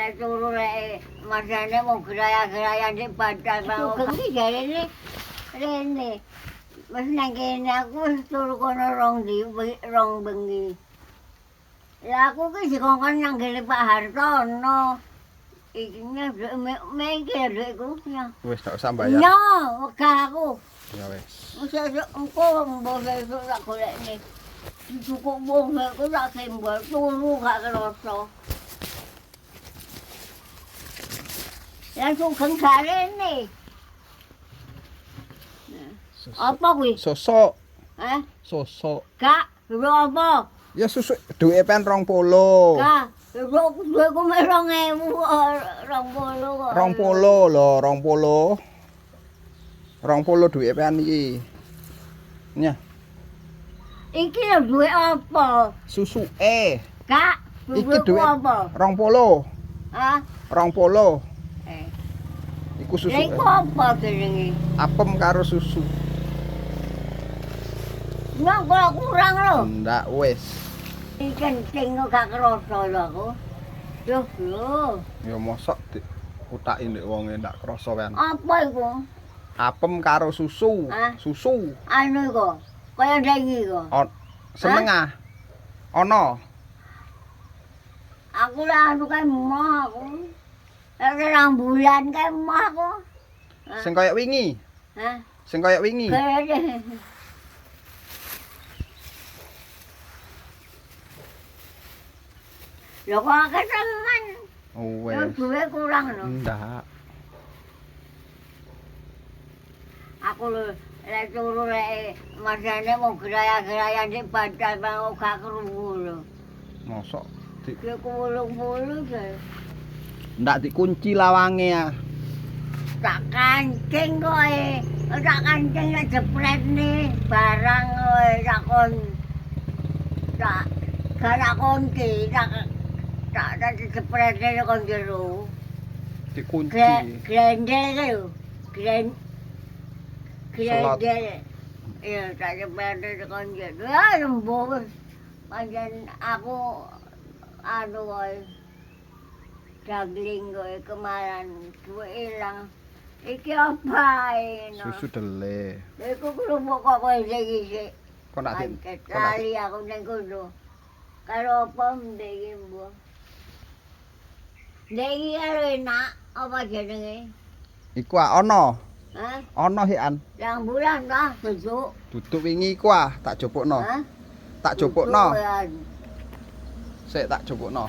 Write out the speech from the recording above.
lek turu lek masane mau geraya-geraya di badal mau kengi jarene rene. Wis nang kene aku wis turu kono rong bengi. Lah aku ki dikongkon nang ngene Pak Hartono. Iki mengke dhuwitku ya. Wis tak usah bayar. Yo, wegah aku. Ya wis. Wis engko mbok sesuk tak golekne. Cukup wong aku tak sembol turu gak kerasa. Langsung gak rene. Apa kuwi? Sosok. Hah? Sosok. Gak, lho apa? Ya susu duwe pen 20. Gak, duweku mek 2000 20 kok. 20 lho, 20. 20 duwe pen iki. Nyah. Iki lho duwe apa? Susuke. Kak, Iki duwe duwe apa? 20. Hah? 20. Eh. Iku susu. Lha iku apa jenenge? Apem karo susu. Nang kok kurang lho. Ndak wis. Iki kencing kok gak kerasa lho aku. Duh, lho. Ya mosok utaki ndek wonge ndak krasa kan. Apa iku? Apem karo susu. Hah? Susu. Anu kok. Kaya ndeki kok. Setengah. Ono. Aku lah anu kae moh aku. Rong bulan kae moh aku. Sing kaya wingi. Hah? Sing kaya wingi. Kaya lho kok ketemen. Oh Lho wis. duwe kurang lho. Ndak. Aku lho lek turu lek masane mau geraya-geraya di badal mau gak krungu lho. Mosok Ki kulung-kulung ge. ndak dikunci lawange ya. Tak kancing koe. Tak kancing lek jepretne barang koe takon. Tak gak kunci tak jepretne kon jero. Dikunci. Glendel lho. Selot. Glendel. Iya, tak jepretne kon jero. Ah, lembut. Panjen aku anu koe dagling koe kemarin duwe ilang. Iki apa no? Susu dele. Iku kerupuk kok kowe iki. Kok nak Lali aku nang kono. Karo apa ndeki mbuh. Ndeki karo enak apa jenenge? Iku ono. Hah? Ono hian. Yang bulan dah besok. Duduk wingi iku tak jupukno. Hah? Tak jupukno. Besok, ya. Sik tak jupukno.